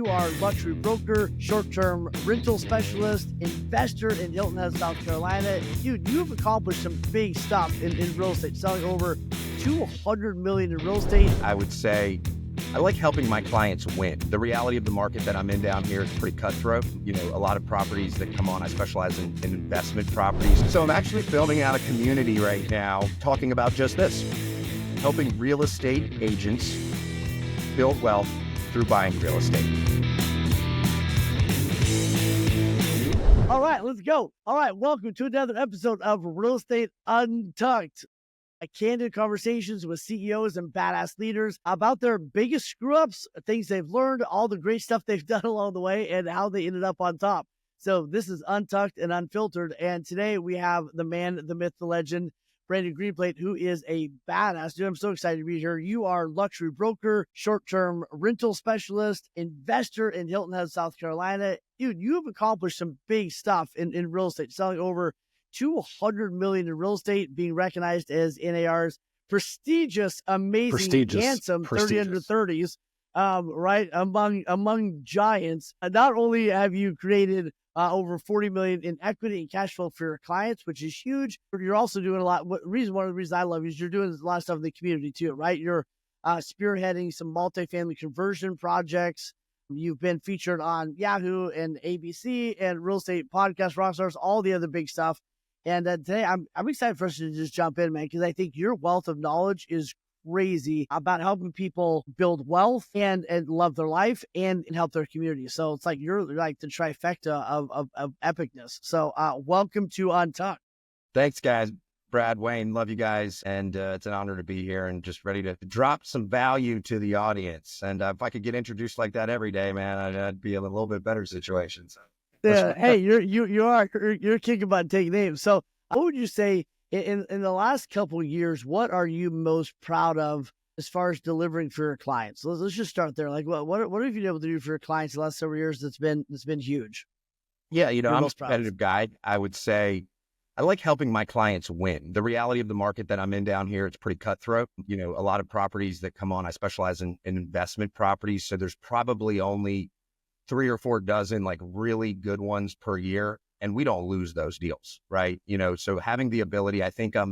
You are luxury broker, short-term rental specialist, investor in Hilton Head, South Carolina. Dude, you have accomplished some big stuff in real estate, selling over $200 million in real estate. I would say I like helping my clients win. The reality of the market that I'm in down here is pretty cutthroat. You know, a lot of properties that come on, I specialize in investment properties. So I'm actually building out a community right now talking about just this, helping real estate agents build wealth through buying real estate. All right, let's go. All right, welcome to another episode of Real Estate Untucked. Candid conversations with CEOs and badass leaders about their biggest screw-ups, things they've learned, all the great stuff they've done along the way, and how they ended up on top. So this is Untucked and Unfiltered, and today we have the man, the myth, the legend, Brandon Greenplate, who is a badass. Dude, I'm so excited to be here. You are luxury broker, short-term rental specialist, investor in Hilton Head, South Carolina. Dude, you have accomplished some big stuff in real estate, selling over $200 million in real estate, being recognized as NAR's prestigious, amazing, handsome 30 under 30s, right, among giants. Not only have you created over $40 million in equity and cash flow for your clients, which is huge, but you're also doing a lot. One of the reasons I love you is you're doing a lot of stuff in the community too, right? You're spearheading some multifamily conversion projects. You've been featured on Yahoo and ABC and Real Estate Podcast Rockstars, all the other big stuff. And today I'm excited for us to just jump in, man, because I think your wealth of knowledge is crazy about helping people build wealth and love their life and help their community. So it's like you're like the trifecta of epicness. So welcome to Untucked. Thanks, guys. Brad, Wayne, love you guys. And it's an honor to be here and just ready to drop some value to the audience. And if I could get introduced like that every day, man, I'd be in a little bit better situation. So. Hey, you're kicking butt and taking names. So what would you say in the last couple of years, what are you most proud of as far as delivering for your clients? So let's just start there. Like what have you been able to do for your clients the last several years that's been huge? Yeah, you know, I'm a competitive guy. I would say I like helping my clients win. The reality of the market that I'm in down here, it's pretty cutthroat. You know, a lot of properties that come on, I specialize in investment properties. So there's probably only 3 or 4 dozen like really good ones per year. And we don't lose those deals, right? You know, so having the ability, I think I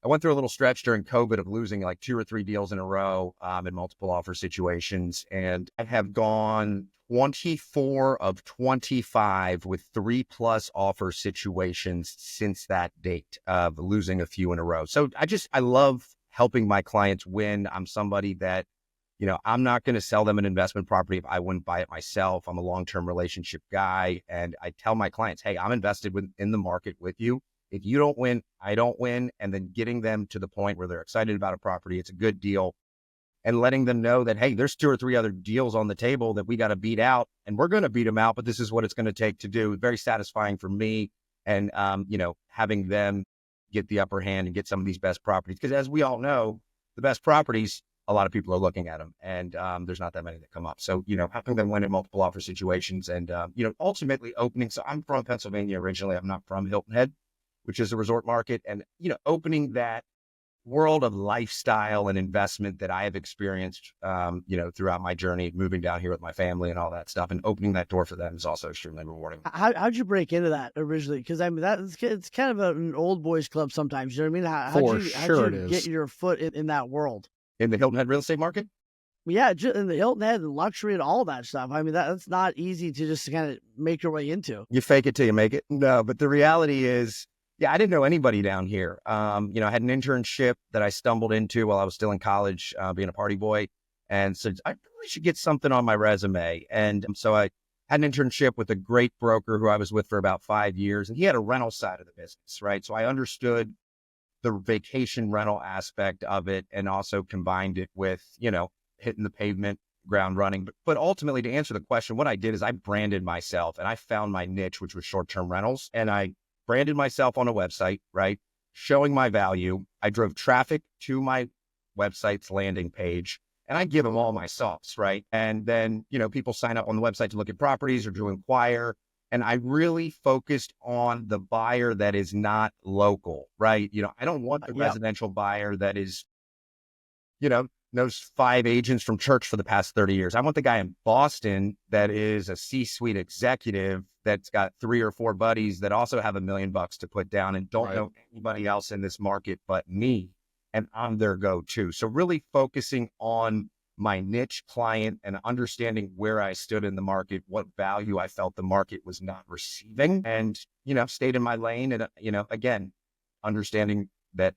went through a little stretch during COVID of losing like 2 or 3 deals in a row in multiple offer situations. And I have gone 24 of 25 with 3+ offer situations since that date of losing a few in a row. So I love helping my clients win. I'm somebody that, you know, I'm not going to sell them an investment property if I wouldn't buy it myself. I'm a long-term relationship guy. And I tell my clients, hey, I'm invested in the market with you. If you don't win, I don't win. And then getting them to the point where they're excited about a property, it's a good deal. And letting them know that, hey, there's 2 or 3 other deals on the table that we got to beat out. And we're going to beat them out, but this is what it's going to take to do. Very satisfying for me. And, you know, having them get the upper hand and get some of these best properties. Because as we all know, the best properties, a lot of people are looking at them, and there's not that many that come up. So, you know, helping them win in multiple offer situations and, you know, ultimately opening. So I'm from Pennsylvania originally. I'm not from Hilton Head, which is a resort market. And, you know, opening that world of lifestyle and investment that I have experienced, you know, throughout my journey, moving down here with my family and all that stuff, and opening that door for them is also extremely rewarding. How'd you break into that originally? Because I mean, it's kind of an old boys club sometimes. You know what I mean? How'd you get your foot in that world? In the Hilton Head real estate market? Yeah, in the Hilton Head and luxury and all that stuff. I mean, that's not easy to just kind of make your way into. You fake it till you make it. No, but the reality is, yeah, I didn't know anybody down here. You know, I had an internship that I stumbled into while I was still in college, being a party boy. And so I really should get something on my resume. And so I had an internship with a great broker who I was with for about 5 years. And he had a rental side of the business, right? So I understood the vacation rental aspect of it and also combined it with, you know, hitting the pavement, ground running. But ultimately, to answer the question, what I did is I branded myself and I found my niche, which was short-term rentals. And I branded myself on a website, right? Showing my value. I drove traffic to my website's landing page and I give them all my sauce, right? And then, you know, people sign up on the website to look at properties or to inquire. And I really focused on the buyer that is not local, right? You know, I don't want the residential buyer that is, you know, knows 5 agents from church for the past 30 years. I want the guy in Boston that is a C-suite executive that's got 3 or 4 buddies that also have $1 million to put down and don't know anybody else in this market but me, and I'm their go-to. So really focusing on my niche client and understanding where I stood in the market, what value I felt the market was not receiving, and, stayed in my lane. And, again, understanding that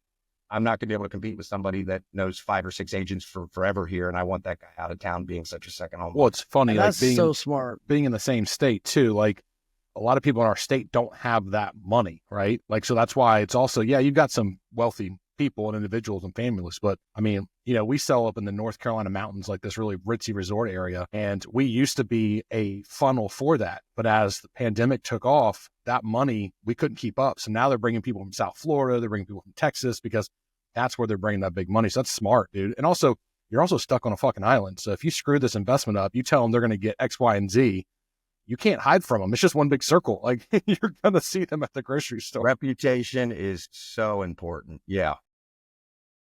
I'm not going to be able to compete with somebody that knows 5 or 6 agents for forever here. And I want that guy out of town being such a second home. Well, it's funny. That's so smart. Being in the same state too. Like a lot of people in our state don't have that money, right? Like, so that's why it's also, you've got some wealthy people and individuals and families, but I mean, we sell up in the North Carolina mountains, like this really ritzy resort area. And we used to be a funnel for that. But as the pandemic took off, that money, we couldn't keep up. So now they're bringing people from South Florida, they're bringing people from Texas, because that's where they're bringing that big money. So that's smart, dude. And also, you're also stuck on a fucking island. So if you screw this investment up, you tell them they're going to get X, Y, and Z. You can't hide from them. It's just one big circle. Like you're going to see them at the grocery store. Reputation is so important. Yeah.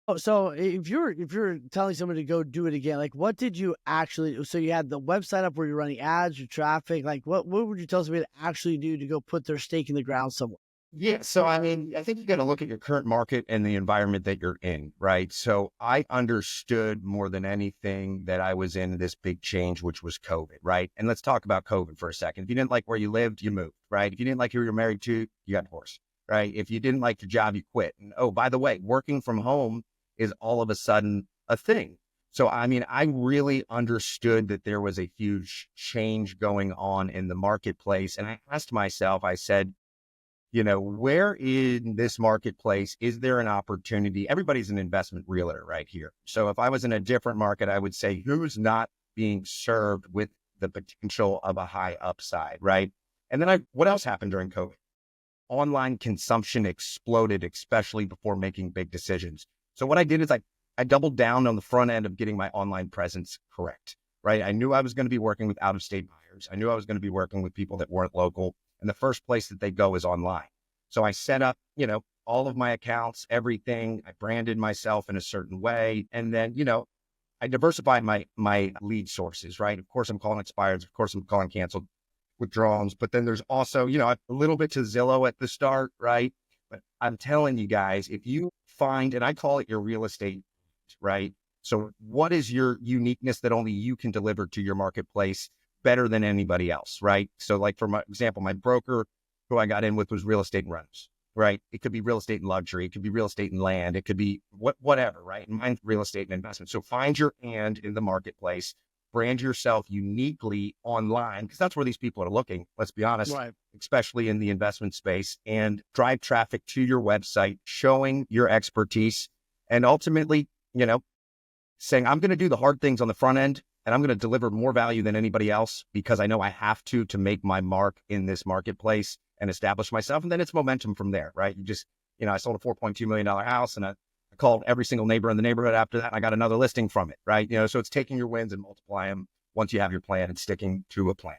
Oh, so if you're telling somebody to go do it again, like what did you actually, so you had the website up where you're running ads, your traffic, like what would you tell somebody to actually do to go put their stake in the ground somewhere? Yeah. So, I mean, I think you got to look at your current market and the environment that you're in, right? So I understood more than anything that I was in this big change, which was COVID, right? And let's talk about COVID for a second. If you didn't like where you lived, you moved, right? If you didn't like who you're married to, you got divorced, right? If you didn't like your job, you quit. And oh, by the way, working from home is all of a sudden a thing. So, I mean, I really understood that there was a huge change going on in the marketplace. And I asked myself, I said, where in this marketplace is there an opportunity? Everybody's an investment realtor right here. So if I was in a different market, I would say, who's not being served with the potential of a high upside, right? And then what else happened during COVID? Online consumption exploded, especially before making big decisions. So what I did is I doubled down on the front end of getting my online presence correct, right? I knew I was going to be working with out-of-state buyers. I knew I was going to be working with people that weren't local. And the first place that they go is online. So I set up, all of my accounts, everything. I branded myself in a certain way. And then, I diversified my lead sources, right? Of course, I'm calling expireds. Of course, I'm calling canceled withdrawals. But then there's also, a little bit to Zillow at the start, right? But I'm telling you guys, if you find, and I call it your real estate, right? So what is your uniqueness that only you can deliver to your marketplace better than anybody else, right? So like for my example, my broker who I got in with was real estate and rentals, right? It could be real estate and luxury. It could be real estate and land. It could be whatever, right? And mine's real estate and investment. So find your and in the marketplace, brand yourself uniquely online, because that's where these people are looking, let's be honest, right, especially in the investment space, and drive traffic to your website, showing your expertise, and ultimately, saying, I'm going to do the hard things on the front end, and I'm going to deliver more value than anybody else because I know I have to make my mark in this marketplace and establish myself. And then it's momentum from there, right? You just, I sold a $4.2 million house, and I called every single neighbor in the neighborhood after that. And I got another listing from it, right? So it's taking your wins and multiply them once you have your plan and sticking to a plan.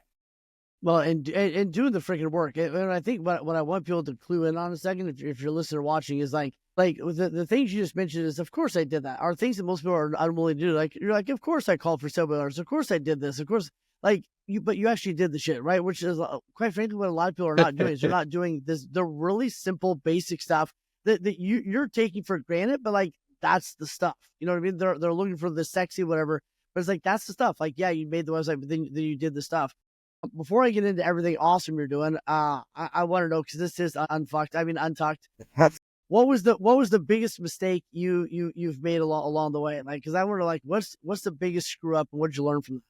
Well, and doing the freaking work. And I think what I want people to clue in on a second, if you're listening or watching, is like the things you just mentioned is, of course I did that, are things that most people are unwilling to do. Like, you're like, of course I called for seminars. Of course I did this. Of course, but you actually did the shit, right? Which is quite frankly, what a lot of people are not doing is they're not doing the really simple, basic stuff that you're taking for granted, but like, that's the stuff, you know what I mean? They're looking for the sexy, whatever, but it's like, that's the stuff. Like, yeah, you made the website, but then you did the stuff. Before I get into everything awesome you're doing, I want to know, because this is Untucked. What was the biggest mistake you've made along the way? Like, because I wonder, like, what's the biggest screw up, and what did you learn from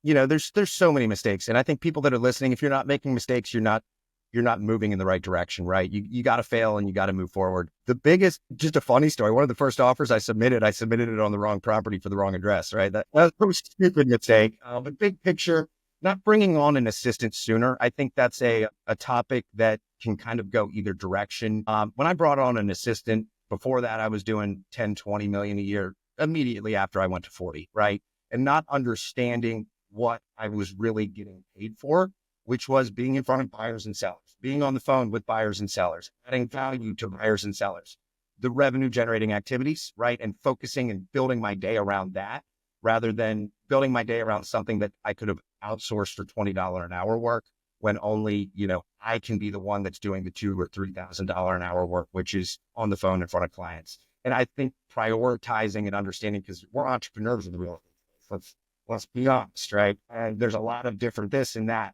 that? There's so many mistakes, and I think people that are listening, if you're not making mistakes, you're not moving in the right direction, right? You got to fail and you got to move forward. The biggest, just a funny story. One of the first offers I submitted it on the wrong property for the wrong address, right? That was a stupid mistake. But big picture, not bringing on an assistant sooner. I think that's a topic that can kind of go either direction. When I brought on an assistant, before that, I was doing 10, 20 million a year immediately after I went to 40, right? And not understanding what I was really getting paid for, which was being in front of buyers and sellers, being on the phone with buyers and sellers, adding value to buyers and sellers. the revenue generating activities, right? And focusing and building my day around that rather than building my day around something that I could have outsourced for $20 an hour work when only, I can be the one that's doing the $2,000 or $3,000 an hour work, which is on the phone in front of clients. And I think prioritizing and understanding, because we're entrepreneurs in the real estate, let's be honest, right? And there's a lot of different this and that.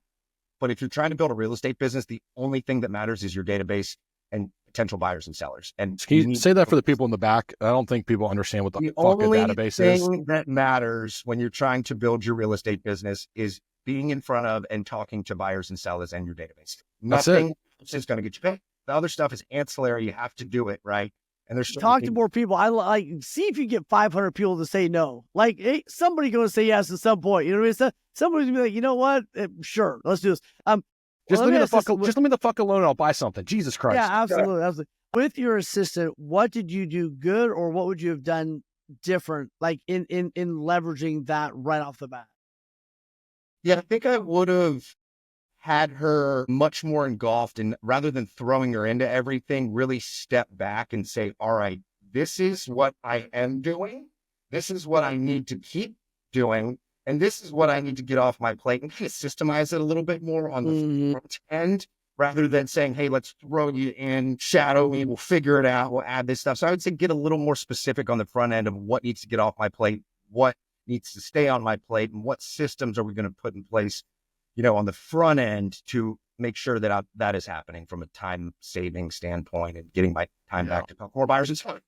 But if you're trying to build a real estate business, the only thing that matters is your database and potential buyers and sellers. And can you say that for the people in the back? I don't think people understand what the fuck a database is. The only thing that matters when you're trying to build your real estate business is being in front of and talking to buyers and sellers and your database. Nothing else is going to get you paid. The other stuff is ancillary. You have to do it, right? And there's talk to more people. I like see if you get 500 people to say no. Like, hey, somebody going to say yes at some point. You know what I mean? Somebody's gonna be like, you know what? Sure, let's do this. Just leave me the fuck alone and I'll buy something. Jesus Christ. Yeah, absolutely. With your assistant, what did you do good, or what would you have done different, like in leveraging that right off the bat? Yeah, I think I would have had her much more engulfed, and rather than throwing her into everything, really step back and say, all right, this is what I am doing. This is what I need to keep doing. And this is what I need to get off my plate, and kind of systemize it a little bit more on the front end, rather than saying, hey, let's throw you in, shadow me, we'll figure it out, we'll add this stuff. So I would say get a little more specific on the front end of what needs to get off my plate, what needs to stay on my plate, and what systems are we going to put in place, on the front end to make sure that that is happening from a time saving standpoint and getting my time back to more buyers and sellers.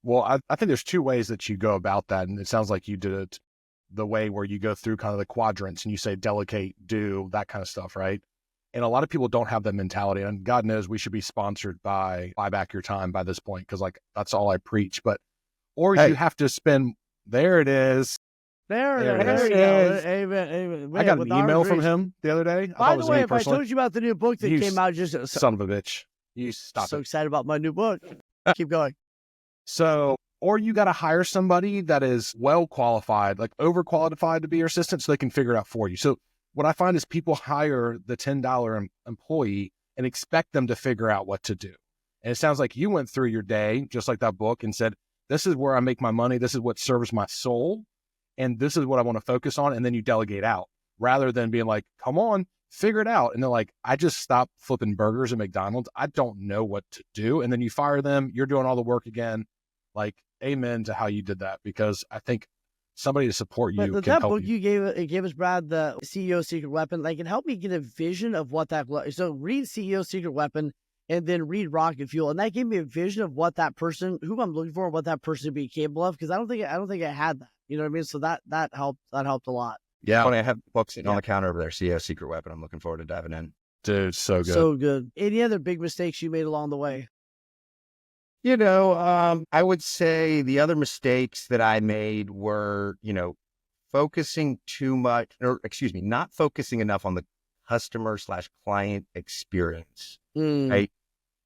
Well, I think there's two ways that you go about that. And it sounds like you did it the way where you go through kind of the quadrants and you say, delegate, do, that kind of stuff, right? And a lot of people don't have that mentality. And God knows we should be sponsored by Buy Back Your Time by this point, because that's all I preach. Or you have to spend, there it is. There it is. Amen. I got an email from him the other day. By the way, if I told you about the new book that came out, just son of a bitch. You stop so excited about my new book. Keep going. So, or you got to hire somebody that is well qualified, like overqualified to be your assistant, so they can figure it out for you. So what I find is people hire the $10 employee and expect them to figure out what to do. And it sounds like you went through your day, just like that book, and said, this is where I make my money. This is what serves my soul. And this is what I want to focus on. And then you delegate out rather than being like, come on, figure it out. And they're like, I just stopped flipping burgers at McDonald's. I don't know what to do. And then you fire them. You're doing all the work again. Like, amen to how you did that, because I think somebody to support you but can that help book you. It gave us, Brad, the CEO Secret Weapon. Like, it helped me get a vision of what that. So read CEO Secret Weapon and then read Rocket Fuel, and that gave me a vision of what that person, who I'm looking for, what that person would be capable of. Because I don't think I had that. You know what I mean? So that helped. That helped a lot. Yeah, funny, I have books sitting on the counter over there. CEO Secret Weapon. I'm looking forward to diving in. Dude, so good. So good. Any other big mistakes you made along the way? I would say the other mistakes that I made were, focusing too much, not focusing enough on the customer/client experience, right?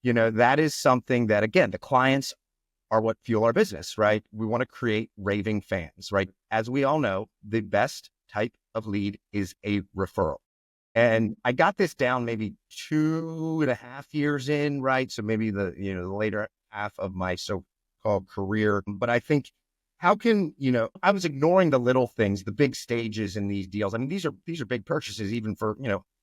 That is something that, again, the clients are what fuel our business, right? We want to create raving fans, right? As we all know, the best type of lead is a referral. And I got this down maybe 2.5 years in, right? So maybe the later half of my so-called career. But I think, how can, I was ignoring the little things, the big stages in these deals. I mean, these are big purchases, even for,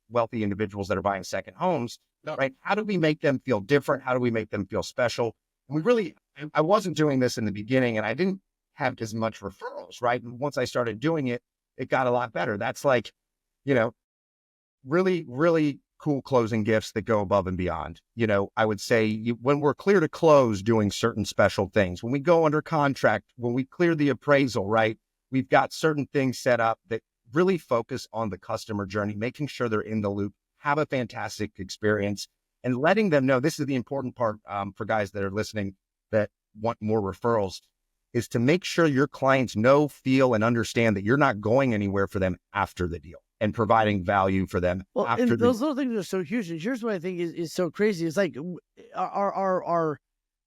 wealthy individuals that are buying second homes, right? How do we make them feel different? How do we make them feel special? And I wasn't doing this in the beginning, and I didn't have as much referrals, right? And once I started doing it, it got a lot better. That's like, really, really cool closing gifts that go above and beyond. I would say when we're clear to close, doing certain special things, when we go under contract, when we clear the appraisal, right? We've got certain things set up that really focus on the customer journey, making sure they're in the loop, have a fantastic experience, and letting them know, this is the important part for guys that are listening that want more referrals, is to make sure your clients know, feel, and understand that you're not going anywhere for them after the deal, and providing value for them. Well, and those little things are so huge. And here's what I think is so crazy. It's like our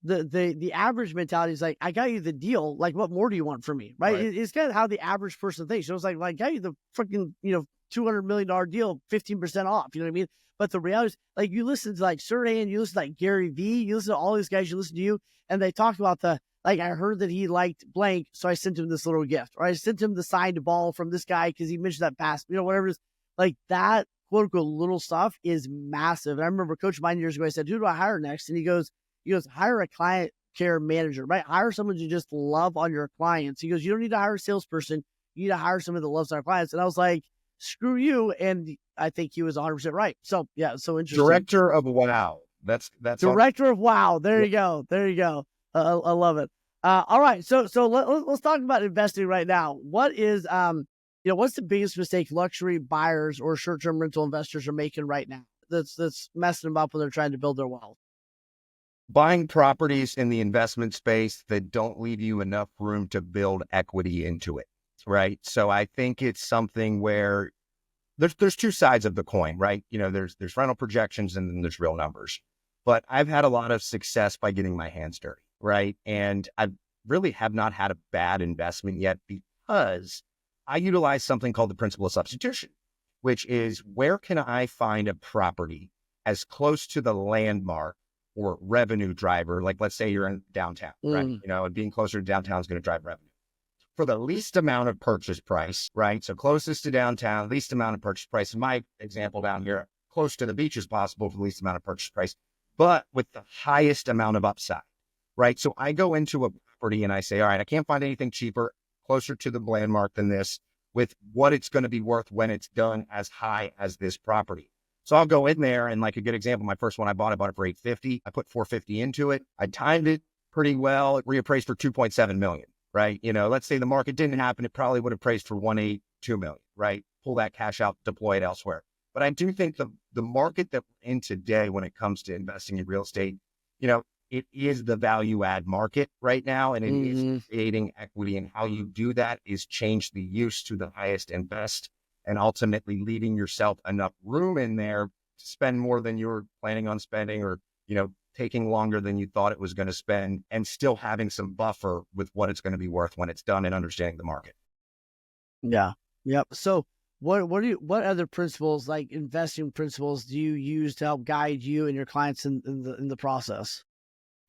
the average mentality is like, I got you the deal. Like, what more do you want from me? Right. It's kind of how the average person thinks. So it's like, I got you the freaking, $200 million deal, 15% off. You know what I mean? But the reality is, like, you listen to like Serhan, you listen to like Gary Vee, you listen to all these guys, you listen to you, and they talk about I heard that he liked blank, so I sent him this little gift, or I sent him the signed ball from this guy because he mentioned that pass, whatever it is. Like that quote unquote little stuff is massive. And I remember a coach of mine years ago, I said, who do I hire next? And he goes, hire a client care manager, right? Hire someone to just love on your clients. He goes, you don't need to hire a salesperson. You need to hire someone that loves our clients. And I was like, screw you. And I think he was 100% right. So yeah, so interesting. Director of Wow. That's Director of Wow. There you go. There you go. I love it. All right. So let's talk about investing right now. What is, what's the biggest mistake luxury buyers or short-term rental investors are making right now that's messing them up when they're trying to build their wealth? Buying properties in the investment space that don't leave you enough room to build equity into it, right? So I think it's something where there's two sides of the coin, right? There's rental projections and then there's real numbers. But I've had a lot of success by getting my hands dirty, right? And I really have not had a bad investment yet because I utilize something called the principle of substitution, which is where can I find a property as close to the landmark or revenue driver, like let's say you're in downtown, right? And being closer to downtown is going to drive revenue for the least amount of purchase price, right? So closest to downtown, least amount of purchase price. In my example down here, close to the beach as possible for the least amount of purchase price, but with the highest amount of upside, right? So I go into a property and I say, all right, I can't find anything cheaper, closer to the landmark than this with what it's going to be worth when it's done as high as this property. So I'll go in there and like a good example, my first one I bought it for $850. I put $450 into it. I timed it pretty well. It reappraised for $2.7 million, right? Let's say the market didn't happen. It probably would have appraised for $1.82 million, right? Pull that cash out, deploy it elsewhere. But I do think the market that we're in today when it comes to investing in real estate, it is the value add market right now. And it is creating equity. And how you do that is change the use to the highest and best, and ultimately leaving yourself enough room in there to spend more than you were planning on spending, or, taking longer than you thought it was going to spend, and still having some buffer with what it's going to be worth when it's done and understanding the market. Yeah. Yep. So what other principles, like investing principles, do you use to help guide you and your clients in the process?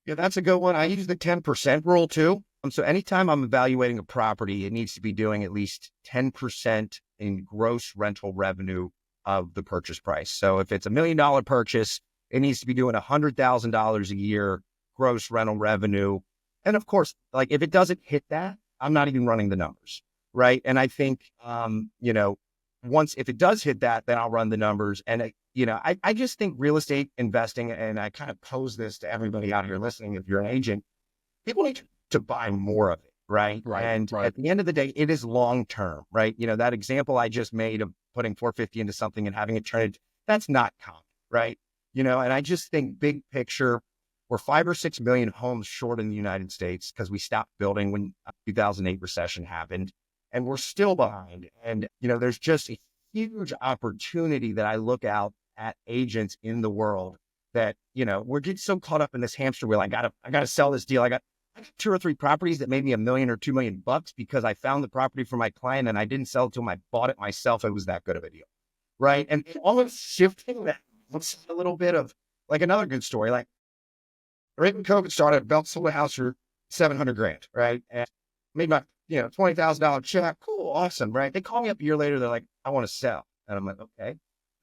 Yeah, that's a good one. I use the 10% rule too. So anytime I'm evaluating a property, it needs to be doing at least 10% in gross rental revenue of the purchase price. So if it's $1 million purchase, it needs to be doing $100,000 a year gross rental revenue. And of course, like if it doesn't hit that, I'm not even running the numbers, right? And I think, once if it does hit that, then I'll run the numbers. And I just think real estate investing, and I kind of pose this to everybody out here listening, if you're an agent, people need to buy more of it, right? And at the end of the day, it is long-term, right? That example I just made of putting $450 into something and having it turn, that's not common, right? And I just think big picture, we're 5 or 6 million homes short in the United States because we stopped building when 2008 recession happened, and we're still behind. And, there's just a huge opportunity that I look out at agents in the world that, we're getting so caught up in this hamster wheel. I gotta sell this deal. I got 2 or 3 properties that made me $1 million or $2 million because I found the property for my client and I didn't sell it to him. I bought it myself. It was that good of a deal. Right. And almost shifting that a little bit of like another good story. Like right when COVID started, I sold a house for $700,000. Right. And made my, $20,000 check. Cool. Awesome. Right. They call me up a year later. They're like, I want to sell. And I'm like, okay,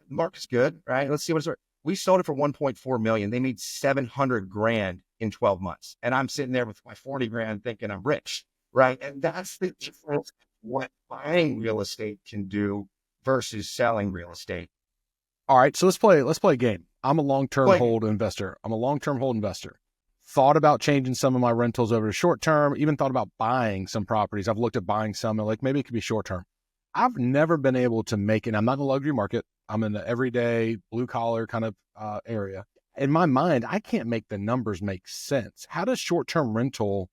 the market's good. Right. Let's see what it's worth. We sold it for $1.4 million. They made $700,000 in 12 months. And I'm sitting there with my $40,000 thinking I'm rich. Right. And that's the difference what buying real estate can do versus selling real estate. All right. So let's play a game. I'm a long-term hold investor. Thought about changing some of my rentals over to short-term, even thought about buying some properties. I've looked at buying some and like, maybe it could be short-term. I've never been able to make it. I'm not in the luxury market. I'm in the everyday blue collar kind of area. In my mind, I can't make the numbers make sense. How does short-term rental,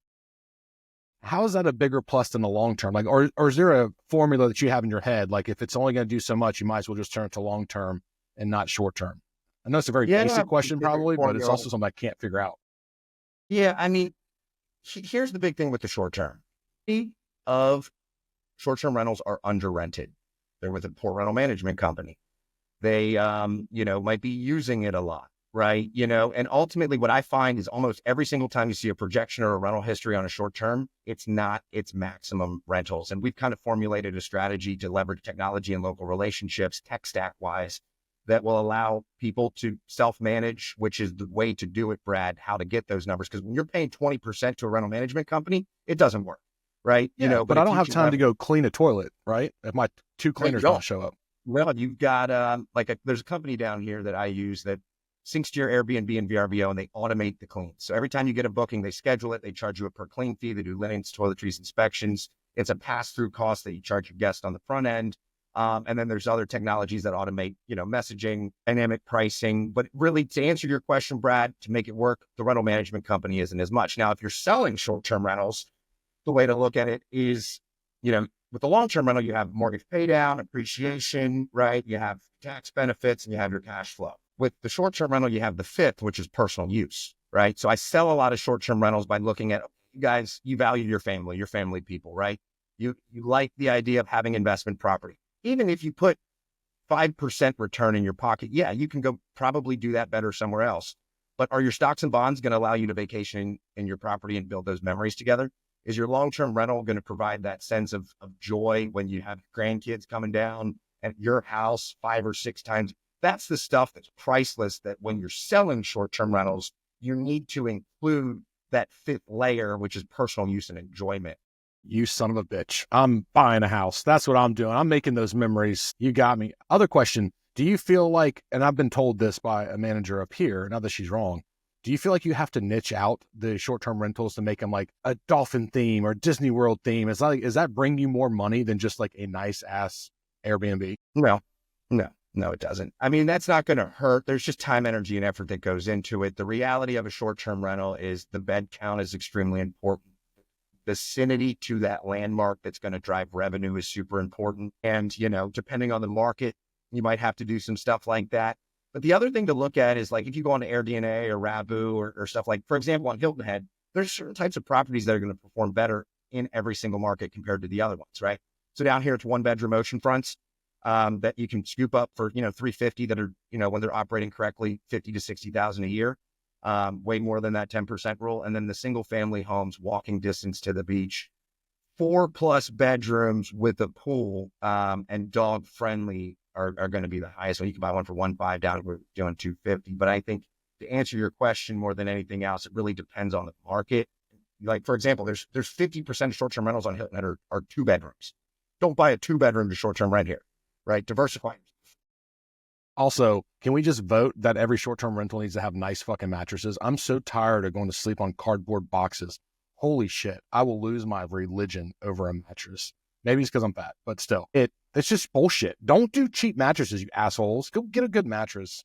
how is that a bigger plus than the long-term? Like, or is there a formula that you have in your head? Like if it's only going to do so much, you might as well just turn it to long-term and not short-term. I know it's a very basic question probably, but it's also something I can't figure out. Yeah, I mean, here's the big thing with the short term. Of short-term rentals are under rented. They're with a poor rental management company. They, might be using it a lot, right? And ultimately what I find is almost every single time you see a projection or a rental history on a short term, it's not its maximum rentals. And we've kind of formulated a strategy to leverage technology and local relationships, tech stack wise, that will allow people to self-manage, which is the way to do it, Brad, how to get those numbers. Because when you're paying 20% to a rental management company, it doesn't work, right? Yeah, but I don't have time to go clean a toilet, right? If my two cleaners don't show up. Well, you've got there's a company down here that I use that syncs to your Airbnb and VRBO, and they automate the cleans. So every time you get a booking, they schedule it. They charge you a per clean fee. They do linens, toiletries, inspections. It's a pass-through cost that you charge your guest on the front end. And then there's other technologies that automate, messaging, dynamic pricing. But really, to answer your question, Brad, to make it work, the rental management company isn't as much. Now, if you're selling short-term rentals, the way to look at it is, with the long-term rental, you have mortgage pay down, appreciation, right? You have tax benefits and you have your cash flow. With the short-term rental, you have the fifth, which is personal use, right? So I sell a lot of short-term rentals by looking at, you guys, you value your family people, right? You like the idea of having investment property. Even if you put 5% return in your pocket, yeah, you can go probably do that better somewhere else. But are your stocks and bonds going to allow you to vacation in your property and build those memories together? Is your long-term rental going to provide that sense of joy when you have grandkids coming down at your house 5 or 6 times? That's the stuff that's priceless, that when you're selling short-term rentals, you need to include that fifth layer, which is personal use and enjoyment. You son of a bitch. I'm buying a house. That's what I'm doing. I'm making those memories. You got me. Other question. Do you feel like, and I've been told this by a manager up here, not that she's wrong, do you feel like you have to niche out the short-term rentals to make them like a dolphin theme or Disney World theme? Is that bring you more money than just like a nice ass Airbnb? No, it doesn't. I mean, that's not going to hurt. There's just time, energy, and effort that goes into it. The reality of a short-term rental is the bed count is extremely important. Vicinity to that landmark that's going to drive revenue is super important. And, depending on the market, you might have to do some stuff like that. But the other thing to look at is like, if you go on to AirDNA or Rabu or stuff like, for example, on Hilton Head, there's certain types of properties that are going to perform better in every single market compared to the other ones, right? So down here, it's 1-bedroom ocean fronts that you can scoop up for, $350 that are, when they're operating correctly, $50,000 to $60,000 a year. Way more than that 10% rule. And then the single family homes, walking distance to the beach, 4+ bedrooms with a pool, and dog friendly are going to be the highest one. You can buy one for 1.5 down, we're doing 250. But I think to answer your question more than anything else, it really depends on the market. Like, for example, there's 50% of short-term rentals on Hilton Head are 2 bedrooms. Don't buy a 2-bedroom to short-term rent here, right? Diversify. Also, can we just vote that every short-term rental needs to have nice fucking mattresses? I'm so tired of going to sleep on cardboard boxes. Holy shit. I will lose my religion over a mattress. Maybe it's because I'm fat, but still, it's just bullshit. Don't do cheap mattresses, you assholes. Go get a good mattress.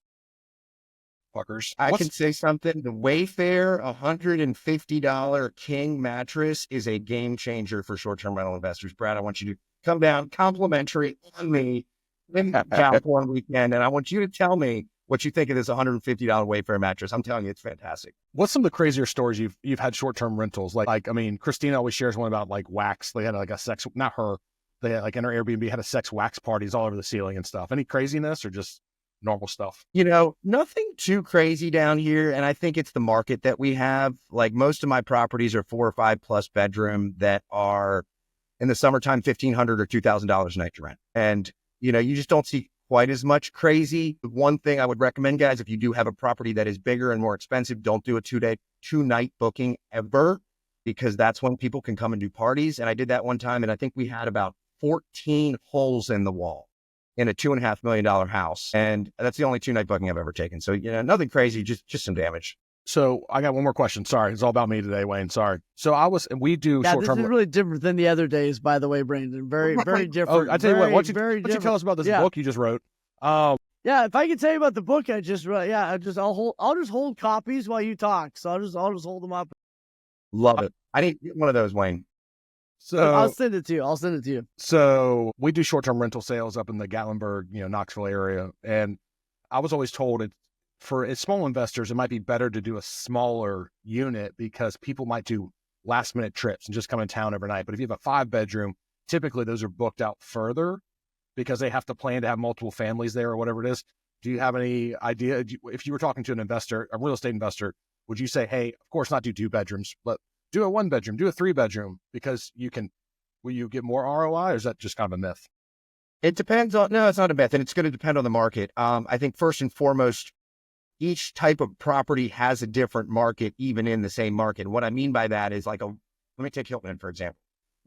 Fuckers. I can say something. The Wayfair $150 king mattress is a game changer for short-term rental investors. Brad, I want you to come down complimentary on me in California weekend, and I want you to tell me what you think of this $150 Wayfair mattress. I'm telling you, it's fantastic. What's some of the crazier stories you've had short-term rentals? Like, I mean, Christina always shares one about like wax. They had like a sex, not her. They had like in her Airbnb had a sex wax parties all over the ceiling and stuff. Any craziness or just normal stuff? Nothing too crazy down here. And I think it's the market that we have. Like, most of my properties are 4 or 5+ bedroom that are in the summertime, $1,500 or $2,000 a night to rent. And, you just don't see quite as much crazy. The one thing I would recommend, guys, if you do have a property that is bigger and more expensive, don't do a 2-night booking ever, because that's when people can come and do parties. And I did that one time, and I think we had about 14 holes in the wall in a $2.5 million house. And that's the only 2-night booking I've ever taken. So, nothing crazy, just some damage. So I got one more question. Sorry. It's all about me today, Wayne. Sorry. So we do short-term. This is really different than the other days, by the way, Brandon. Very, very different. I tell you what, why don't you tell us about this book you just wrote? Yeah, if I can tell you about the book I just wrote, I'll just hold copies while you talk. So I'll just hold them up. Love it. I need one of those, Wayne. So I'll send it to you. So we do short-term rental sales up in the Gatlinburg, Knoxville area. And I was always told for small investors, it might be better to do a smaller unit because people might do last minute trips and just come in town overnight. But if you have a 5-bedroom, typically those are booked out further because they have to plan to have multiple families there or whatever it is. Do you have any idea? If you were talking to an investor, a real estate investor, would you say, hey, of course not do 2 bedrooms, but do a 1-bedroom, do a 3-bedroom because will you get more ROI, or is that just kind of a myth? It depends on, no, it's not a myth, and it's going to depend on the market. I think first and foremost, each type of property has a different market, even in the same market. What I mean by that is let me take Hilton Head, for example.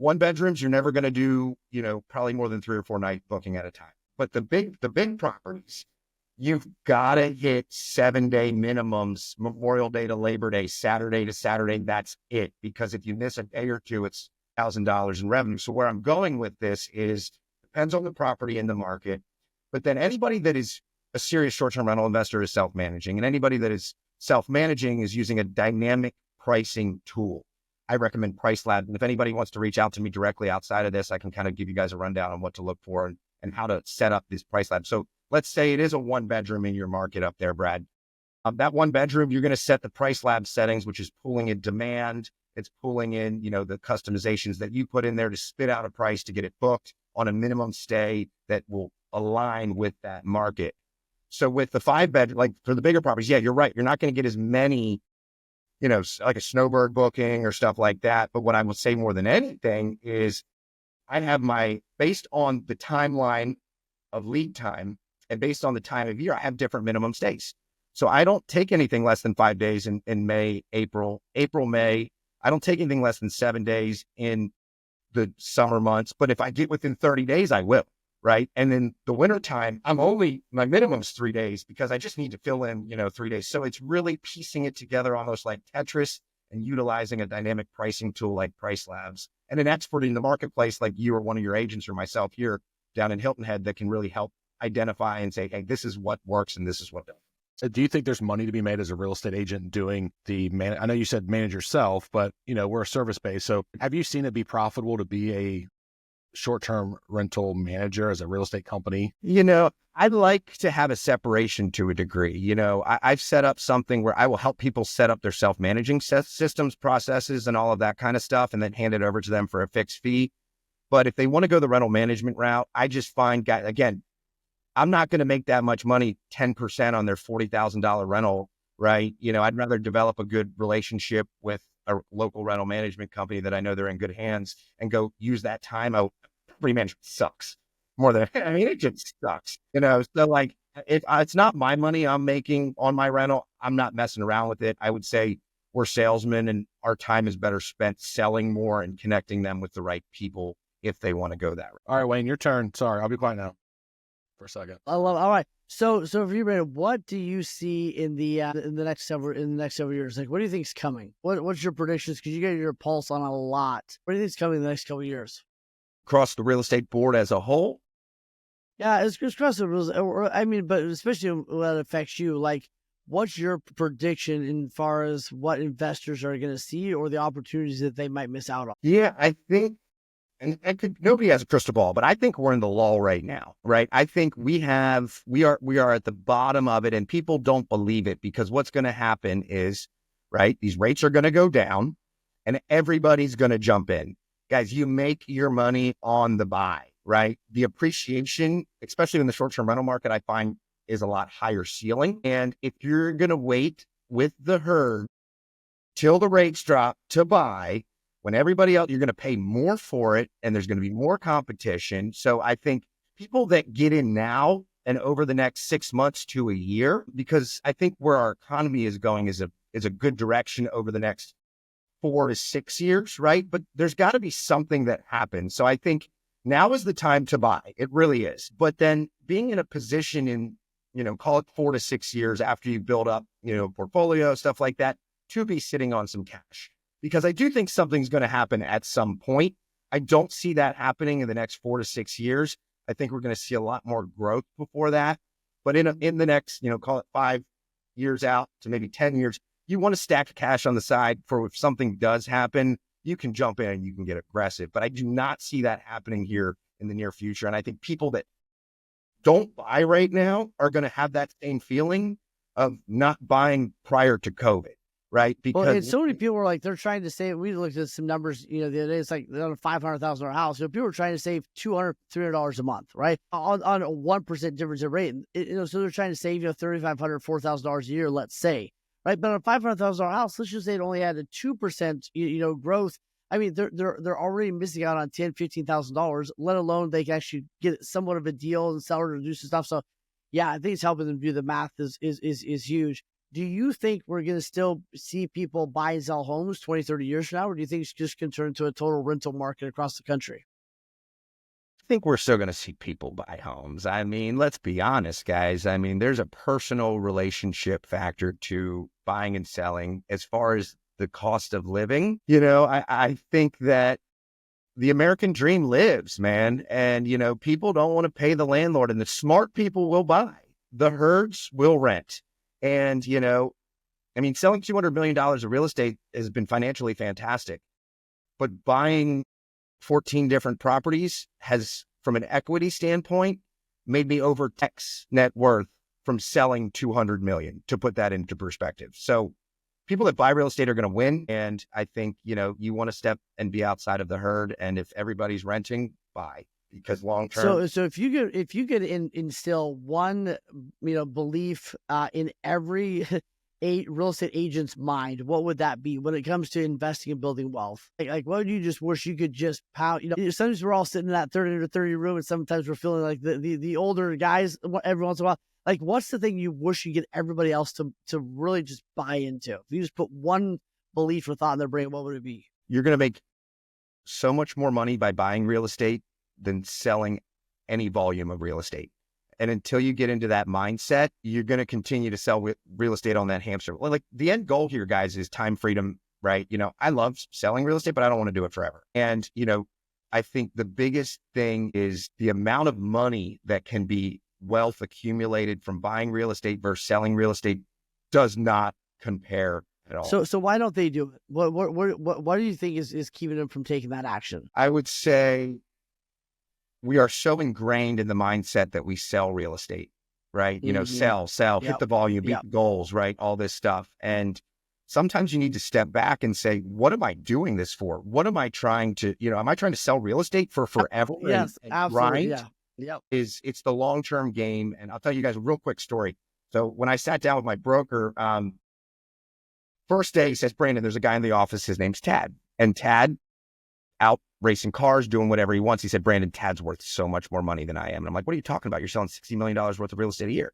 1-bedrooms, you're never going to do, probably more than 3 or 4 night booking at a time. But the big properties, you've got to hit 7-day minimums, Memorial Day to Labor Day, Saturday to Saturday. That's it. Because if you miss a day or two, it's $1,000 in revenue. So where I'm going with this is, depends on the property and the market. But then anybody that is a serious short-term rental investor is self-managing. And anybody that is self-managing is using a dynamic pricing tool. I recommend PriceLab. And if anybody wants to reach out to me directly outside of this, I can kind of give you guys a rundown on what to look for and how to set up this PriceLab. So let's say it is a 1-bedroom in your market up there, Brad. That 1-bedroom, you're going to set the PriceLab settings, which is pulling in demand. It's pulling in, the customizations that you put in there to spit out a price to get it booked on a minimum stay that will align with that market. So with the 5-bed, like for the bigger properties, yeah, you're right. You're not going to get as many, like a snowbird booking or stuff like that. But what I would say more than anything is I have based on the timeline of lead time and based on the time of year, I have different minimum stays. So I don't take anything less than 5 days in May, April, May. I don't take anything less than 7 days in the summer months. But if I get within 30 days, I will. Right. And then the winter time, my minimum is 3 days because I just need to fill in, 3 days. So it's really piecing it together almost like Tetris and utilizing a dynamic pricing tool like PriceLabs and an expert in the marketplace like you or one of your agents or myself here down in Hilton Head that can really help identify and say, hey, this is what works and this is what doesn't. Do you think there's money to be made as a real estate agent doing I know you said manage yourself, but we're a service-based. So have you seen it be profitable to be a short-term rental manager as a real estate company? I'd like to have a separation to a degree. I've set up something where I will help people set up their self-managing systems, processes, and all of that kind of stuff, and then hand it over to them for a fixed fee. But if they want to go the rental management route, I just find, again, I'm not going to make that much money, 10% on their $40,000 rental, right? I'd rather develop a good relationship with a local rental management company that I know they're in good hands and go use that time out. Property management sucks more than, it just sucks, so like if it's not my money I'm making on my rental, I'm not messing around with it. I would say we're salesmen and our time is better spent selling more and connecting them with the right people if they want to go that route. All right, Wayne, your turn. Sorry, I'll be quiet now for a second. I love. All right. So for you, Brandon, what do you see in the next several years? Like, what do you think is coming? What's your predictions? Because you get your pulse on a lot. What do you think is coming in the next couple of years? Across the real estate board as a whole? Yeah, it's across the real. I mean, but especially when it affects you. Like, what's your prediction in far as what investors are going to see or the opportunities that they might miss out on? Yeah, I think. And nobody has a crystal ball, but I think we're in the lull right now, right? I think we are at the bottom of it and people don't believe it because what's going to happen is, right, these rates are going to go down and everybody's going to jump in. Guys, you make your money on the buy, right? The appreciation, especially in the short-term rental market, I find is a lot higher ceiling. And if you're going to wait with the herd till the rates drop to buy, when everybody else, you're going to pay more for it and there's going to be more competition. So I think people that get in now and over the next 6 months to a year, because I think where our economy is going is a good direction over the next 4 to 6 years, right? But there's got to be something that happens. So I think now is the time to buy. It really is. But then being in a position in, call it 4 to 6 years after you build up, portfolio, stuff like that, to be sitting on some cash. Because I do think something's going to happen at some point. I don't see that happening in the next 4 to 6 years. I think we're going to see a lot more growth before that. But in the next, call it 5 years out to maybe 10 years, you want to stack cash on the side for if something does happen, you can jump in and you can get aggressive. But I do not see that happening here in the near future. And I think people that don't buy right now are going to have that same feeling of not buying prior to COVID, right? Well, and so many people were like, they're trying to save. We looked at some numbers, the other day. It's like on a $500,000 house. People were trying to save $200, $300 a month, right? On a 1% difference in rate. So they're trying to save $3,500, $4,000 a year, let's say, right? But on a $500,000 house, let's just say it only had a 2% growth. I mean, they're already missing out on $10,000, $15,000, let alone they can actually get somewhat of a deal and sell or reduce and stuff. So, yeah, I think it's helping them do the math is huge. Do you think we're going to still see people buy and sell homes 20, 30 years from now, or do you think it's just going to turn into a total rental market across the country? I think we're still going to see people buy homes. I mean, let's be honest, guys. I mean, there's a personal relationship factor to buying and selling as far as the cost of living. I think that the American dream lives, man. And, people don't want to pay the landlord, and the smart people will buy. The herds will rent. And, selling $200 million of real estate has been financially fantastic, but buying 14 different properties has, from an equity standpoint, made me over 10x net worth from selling 200 million, to put that into perspective. So people that buy real estate are going to win. And I think, you want to step and be outside of the herd. And if everybody's renting, buy. Because long term. So if you could instill one belief in every real estate agent's mind, what would that be when it comes to investing and building wealth? Like what would you just wish you could just pound? Sometimes we're all sitting in that 30 to 30 room, and sometimes we're feeling like the older guys every once in a while. Like, what's the thing you wish you get everybody else to really just buy into? If you just put one belief or thought in their brain, what would it be? You're going to make so much more money by buying real estate than selling any volume of real estate. And until you get into that mindset, you're going to continue to sell real estate on that hamster. Like, the end goal here, guys, is time freedom, right? I love selling real estate, but I don't want to do it forever. And, I think the biggest thing is the amount of money that can be wealth accumulated from buying real estate versus selling real estate does not compare at all. So why don't they do it? What do you think is keeping them from taking that action? I would say we are so ingrained in the mindset that we sell real estate, right? Sell, hit the volume, beat the goals, right? All this stuff. And sometimes you need to step back and say, what am I doing this for? What am I trying to, am I trying to sell real estate for forever? Yes, absolutely. Right? Yeah. It's the long-term game. And I'll tell you guys a real quick story. So when I sat down with my broker, first day, he says, Brandon, there's a guy in the office. His name's Tad. And Tad, out racing cars, doing whatever he wants. He said, Brandon, Tad's worth so much more money than I am. And I'm like, what are you talking about? You're selling $60 million worth of real estate a year.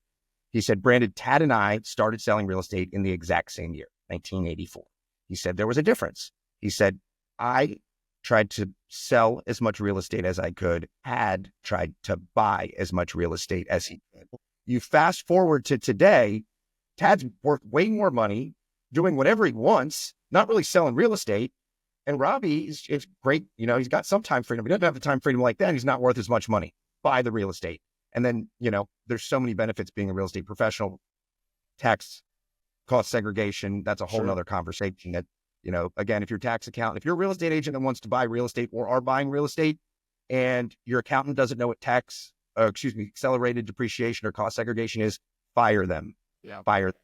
He said, Brandon, Tad and I started selling real estate in the exact same year, 1984. He said, there was a difference. He said, I tried to sell as much real estate as I could. Tad tried to buy as much real estate as he could. You fast forward to today, Tad's worth way more money, doing whatever he wants, not really selling real estate. And Robbie is great. He's got some time freedom. He doesn't have the time freedom like that. He's not worth as much money. Buy the real estate. And then, there's so many benefits being a real estate professional. Tax, cost segregation. That's a whole nother conversation that, again, if you're a tax accountant, if you're a real estate agent that wants to buy real estate or are buying real estate and your accountant doesn't know what accelerated depreciation or cost segregation is, fire them. Yeah. Fire them.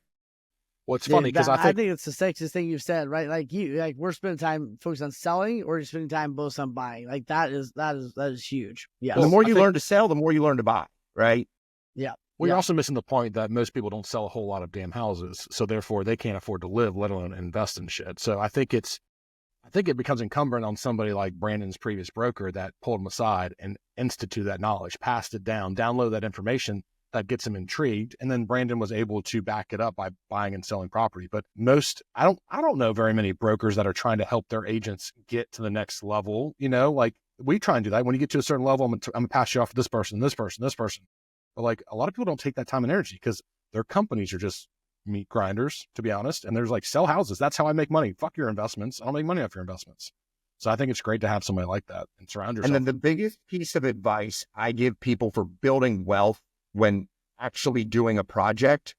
Well, it's funny because I think it's the sexiest thing you've said, right? Like we're spending time focused on selling, or you're spending time both on buying. Like that is huge. Yeah. The more you learn to sell, the more you learn to buy, right? Yeah. Well, you're also missing the point that most people don't sell a whole lot of damn houses, so therefore they can't afford to live, let alone invest in shit. So I think it becomes incumbent on somebody like Brandon's previous broker that pulled him aside and instituted that knowledge, passed it down, download that information that gets him intrigued. And then Brandon was able to back it up by buying and selling property. But I don't know very many brokers that are trying to help their agents get to the next level. Like we try and do that. When you get to a certain level, I'm gonna pass you off to this person, this person, this person. But like a lot of people don't take that time and energy because their companies are just meat grinders, to be honest. And there's like, sell houses. That's how I make money. Fuck your investments. I don't make money off your investments. So I think it's great to have somebody like that and surround yourself. And then the biggest piece of advice I give people for building wealth when actually doing a project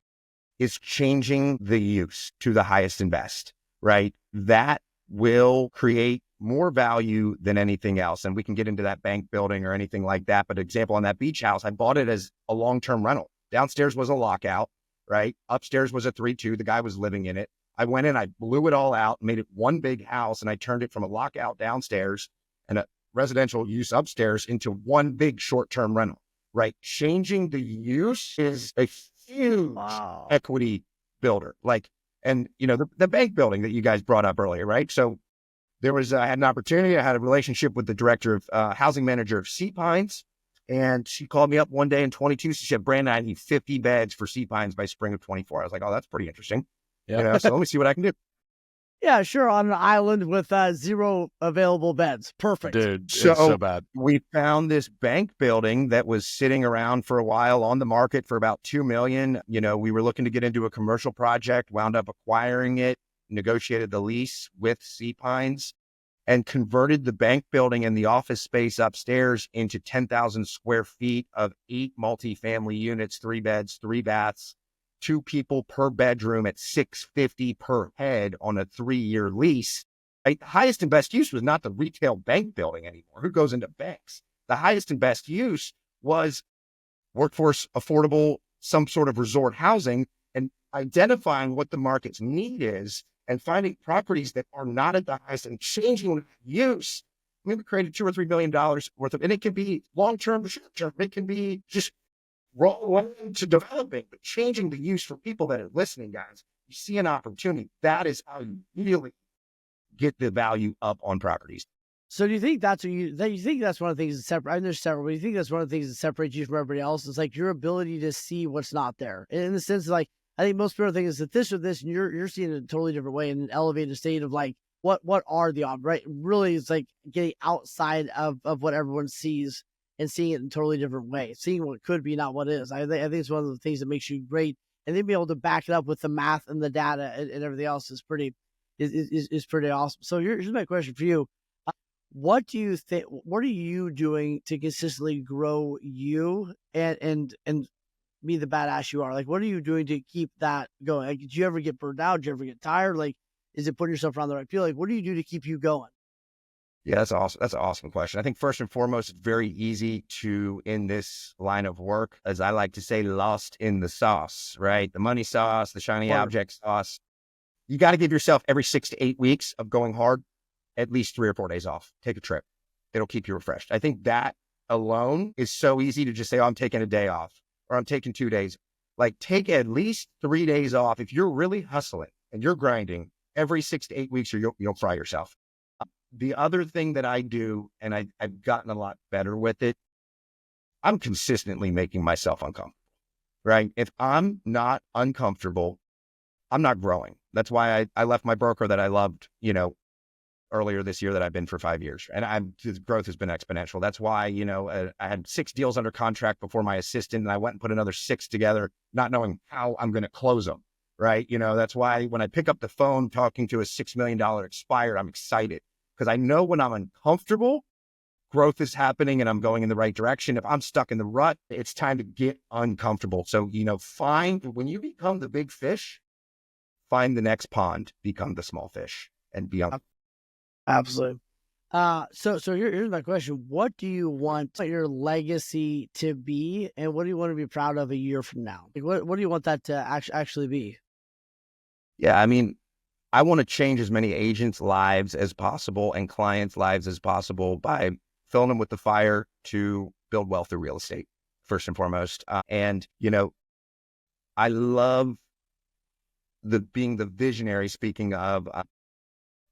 is changing the use to the highest and best, right? That will create more value than anything else. And we can get into that bank building or anything like that. But example, on that beach house, I bought it as a long-term rental. Downstairs was a lockout. right? Upstairs was a 3-2. The guy was living in it. I went in, I blew it all out, made it one big house, and I turned it from a lockout downstairs and a residential use upstairs into one big short-term rental, right? Changing the use is a huge equity builder. Like, and the bank building that you guys brought up earlier, right? So I had an opportunity. I had a relationship with the director of housing manager of Sea Pines. And she called me up one day in 22. She said, Brandon, I need 50 beds for Sea Pines by spring of 24. I was like, oh, that's pretty interesting. Yeah. So let me see what I can do. Yeah, sure. On an island with 0 available beds. Perfect. Dude, it's so bad. We found this bank building that was sitting around for a while on the market for about $2 million. We were looking to get into a commercial project, wound up acquiring it, negotiated the lease with Sea Pines, and converted the bank building and the office space upstairs into 10,000 square feet of 8 multifamily units, 3 beds, 3 baths, 2 people per bedroom at $650 per head on a 3-year lease. Right? The highest and best use was not the retail bank building anymore. Who goes into banks? The highest and best use was workforce affordable, some sort of resort housing, and identifying what the market's need is and finding properties that are not at the highest and changing use. We created $2 or $3 million worth of, and it can be long-term, short-term. It can be just roll into developing, but changing the use for people that are listening, guys. You see an opportunity. That is how you really get the value up on properties. So do you think that's you think that's one of the things that separate? I know there's several, but you think that's one of the things that separates you from everybody else? Is like your ability to see what's not there. In the sense of like, I think most people think is that this or this, and you're seeing it a totally different way in an elevated state of like, what are the odds, right? Really, it's like getting outside of what everyone sees and seeing it in a totally different way, seeing what could be, not what is. I think it's one of the things that makes you great, and then be able to back it up with the math and the data and everything else is pretty awesome. So here's my question for you. What do you think? What are you doing to consistently grow you and be the badass you are? Like, what are you doing to keep that going? Like, did you ever get burned out? Did you ever get tired? Like, is it putting yourself around the right field? Like, what do you do to keep you going? Yeah, that's awesome. That's an awesome question. I think first and foremost, it's very easy to, in this line of work, as I like to say, lost in the sauce, right? The money sauce, the shiny object sauce. You got to give yourself every 6 to 8 weeks of going hard, at least 3 or 4 days off. Take a trip. It'll keep you refreshed. I think that alone is so easy to just say, oh, I'm taking a day off or I'm taking 2 days. Like, take at least 3 days off. If you're really hustling and you're grinding every 6 to 8 weeks, or you'll fry yourself. The other thing that I do, and I've gotten a lot better with it, I'm consistently making myself uncomfortable, right? If I'm not uncomfortable, I'm not growing. That's why I left my broker that I loved, earlier this year that I've been for 5 years. And the growth has been exponential. That's why, I had 6 deals under contract before my assistant, and I went and put another 6 together, not knowing how I'm going to close them, right? That's why when I pick up the phone talking to a $6 million expired, I'm excited because I know when I'm uncomfortable, growth is happening and I'm going in the right direction. If I'm stuck in the rut, it's time to get uncomfortable. So, when you become the big fish, find the next pond, become the small fish, and be on. Absolutely. So here's my question. What do you want your legacy to be, and what do you want to be proud of a year from now? Like, what do you want that to actually be? Yeah, I mean, I want to change as many agents' lives as possible and clients' lives as possible by filling them with the fire to build wealth through real estate, first and foremost. I love being the visionary, speaking of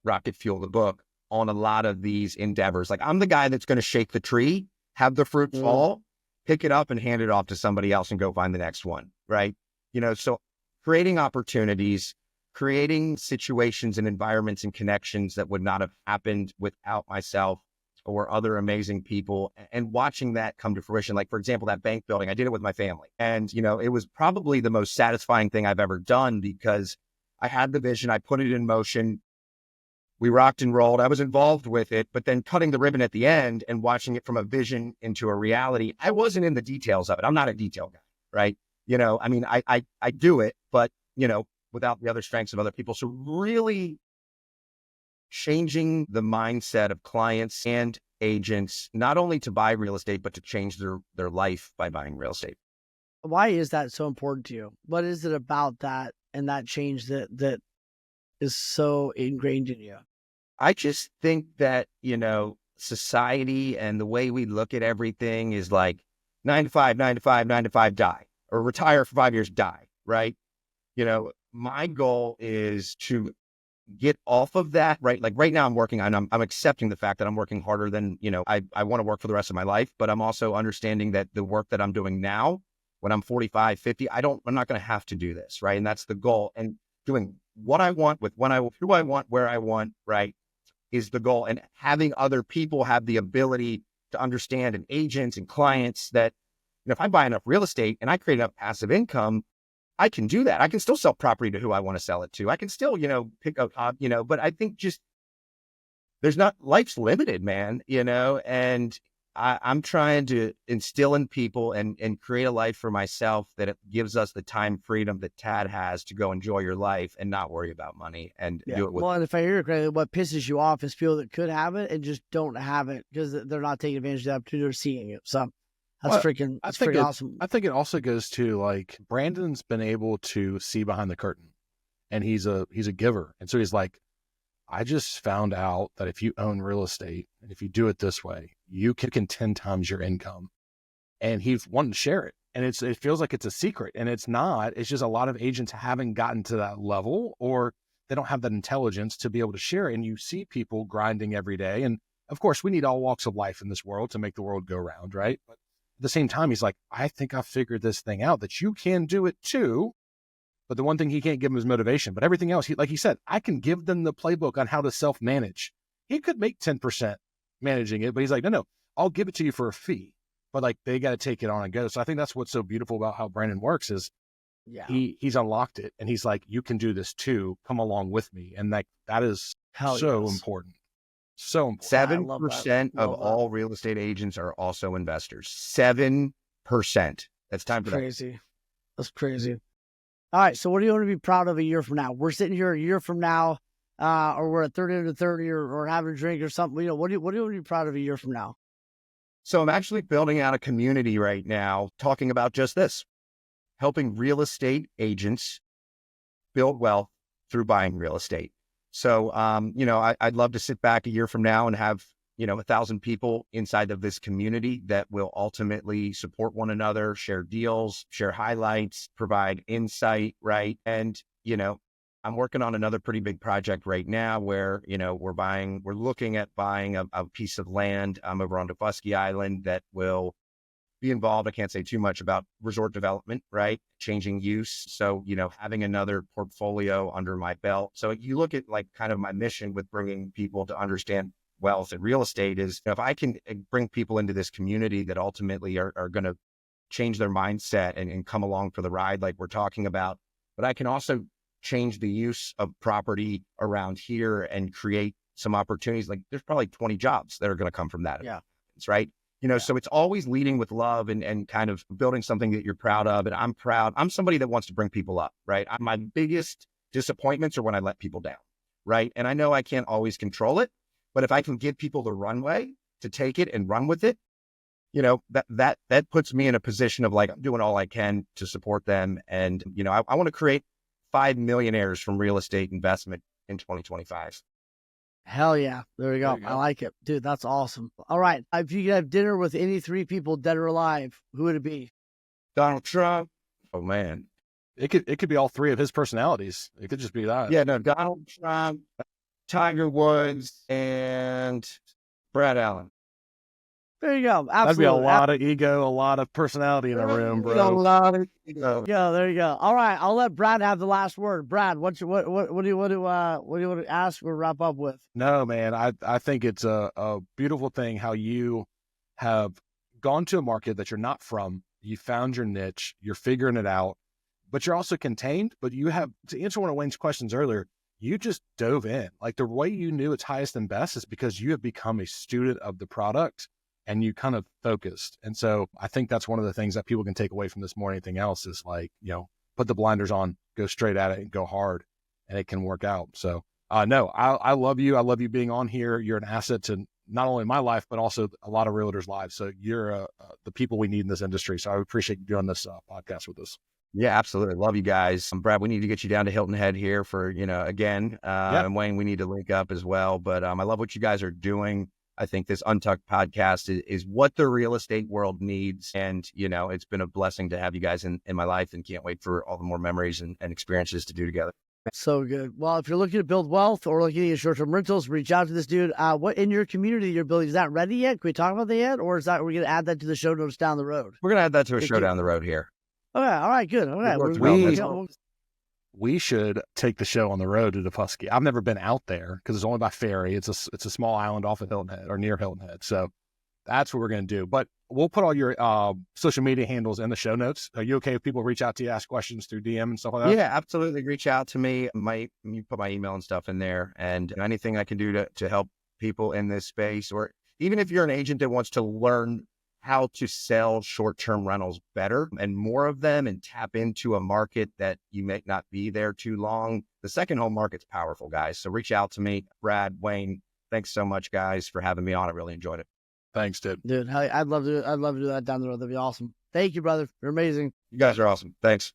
Rocket Fuel, the book, on a lot of these endeavors. Like, I'm the guy that's going to shake the tree, have the fruit fall, pick it up and hand it off to somebody else and go find the next one, right? So creating opportunities, creating situations and environments and connections that would not have happened without myself or other amazing people, and watching that come to fruition. Like, for example, that bank building, I did it with my family. And, it was probably the most satisfying thing I've ever done because I had the vision, I put it in motion. We rocked and rolled. I was involved with it, but then cutting the ribbon at the end and watching it from a vision into a reality, I wasn't in the details of it. I'm not a detail guy, right? I do it, but, without the other strengths of other people. So really changing the mindset of clients and agents, not only to buy real estate, but to change their life by buying real estate. Why is that so important to you? What is it about that and that change that is so ingrained in you? I just think that, society and the way we look at everything is like 9 to 5, 9 to 5, 9 to 5, die, or retire for 5 years, die, right? My goal is to get off of that, right? Like right now I'm working on, I'm accepting the fact that I'm working harder than, I want to work for the rest of my life, but I'm also understanding that the work that I'm doing now, when I'm 45, 50, I'm not going to have to do this, right? And that's the goal. And doing what I want with who I want, where I want, right, is the goal. And having other people have the ability to understand, and agents and clients, that, if I buy enough real estate and I create enough passive income, I can do that. I can still sell property to who I want to sell it to. I can still, pick up, but I think just life's limited, man, and I'm trying to instill in people and create a life for myself that it gives us the time freedom that Tad has to go enjoy your life and not worry about money and do it with. Well, and if I hear it correctly, what pisses you off is people that could have it and just don't have it because they're not taking advantage of the opportunity or seeing it. So that's freaking awesome. I think it also goes to, like, Brandon's been able to see behind the curtain, and he's a giver. And so he's like, I just found out that if you own real estate and if you do it this way, you can 10 times your income. And he's wanting to share it. And it feels like it's a secret, and it's not. It's just a lot of agents haven't gotten to that level, or they don't have that intelligence to be able to share it. And you see people grinding every day. And of course, we need all walks of life in this world to make the world go round, right? But at the same time, he's like, I think I figured this thing out, that you can do it too. But the one thing he can't give them is motivation. But everything else, like he said, I can give them the playbook on how to self-manage. He could make 10% managing it, but he's like, no, I'll give it to you for a fee. But like, they got to take it on and go. So I think that's what's so beautiful about how Brandon works is he's unlocked it. And he's like, you can do this too. Come along with me. And that is important. So important. 7% of all real estate agents are also investors. 7%. That's time for crazy. That's crazy. All right. So what do you want to be proud of a year from now? We're sitting here a year from now, or we're at 30 to 30 or having a drink or something. What do you want to be proud of a year from now? So I'm actually building out a community right now talking about just this, helping real estate agents build wealth through buying real estate. So, I'd love to sit back a year from now and have, 1,000 people inside of this community that will ultimately support one another, share deals, share highlights, provide insight, right? And, I'm working on another pretty big project right now where, we're looking at buying a piece of land over on Daufuskie Island that will be involved. I can't say too much about resort development, right? Changing use. So, having another portfolio under my belt. So you look at like kind of my mission with bringing people to understand wealth and real estate is, if I can bring people into this community that ultimately are going to change their mindset and come along for the ride, like we're talking about, but I can also change the use of property around here and create some opportunities. Like there's probably 20 jobs that are going to come from that. Yeah. Right. So it's always leading with love and kind of building something that you're proud of. And I'm proud. I'm somebody that wants to bring people up, right? My biggest disappointments are when I let people down, right? And I know I can't always control it, but if I can give people the runway to take it and run with it, that puts me in a position of like, I'm doing all I can to support them. And, I want to create 5 millionaires from real estate investment in 2025. Hell yeah. There you go. I like it. Dude, that's awesome. All right. If you could have dinner with any 3 people, dead or alive, who would it be? Donald Trump. Oh, man. It could be all 3 of his personalities. It could just be that. Yeah, no, Donald Trump, Tiger Woods, and Brad Allen. There you go. Absolutely. That'd be a lot of ego, a lot of personality in a room, bro. A lot of ego. Yeah, there you go. All right, I'll let Brad have the last word. Brad, what do you want to ask or wrap up with? No, man, I think it's a beautiful thing how you have gone to a market that you're not from. You found your niche, you're figuring it out, but you're also contained. But you have, to answer one of Wayne's questions earlier, you just dove in. Like the way you knew it's highest and best is because you have become a student of the product. And you kind of focused. And so I think that's one of the things that people can take away from this more than anything else is like, put the blinders on, go straight at it and go hard, and it can work out. So no, I love you. I love you being on here. You're an asset to not only my life, but also a lot of realtors' lives. So you're the people we need in this industry. So I appreciate you doing this podcast with us. Yeah, absolutely. Love you guys. Brad, we need to get you down to Hilton Head here for, again, and Wayne, we need to link up as well. But I love what you guys are doing. I think this UnTucked podcast is what the real estate world needs. And, it's been a blessing to have you guys in my life, and can't wait for all the more memories and experiences to do together. So good. Well, if you're looking to build wealth or looking at short-term rentals, reach out to this dude. What in your community you're building, is that ready yet? Can we talk about that yet? Or we're going to add that to the show notes down the road? We're going to add that to a show down the road here. Okay. All right. Good. All right. We should take the show on the road to Daupusky. I've never been out there because it's only by ferry. It's a small island off of Hilton Head or near Hilton Head. So that's what we're going to do. But we'll put all your social media handles in the show notes. Are you okay if people reach out to you, ask questions through DM and stuff like that? Yeah, absolutely. Reach out to me. You put my email and stuff in there, and anything I can do to help people in this space, or even if you're an agent that wants to learn how to sell short-term rentals better and more of them, and tap into a market that you may not be there too long. The second home market's powerful, guys. So reach out to me. Brad, Wayne, thanks so much, guys, for having me on. I really enjoyed it. Thanks, dude. I'd love to do that down the road. That'd be awesome. Thank you, brother. You're amazing. You guys are awesome. Thanks.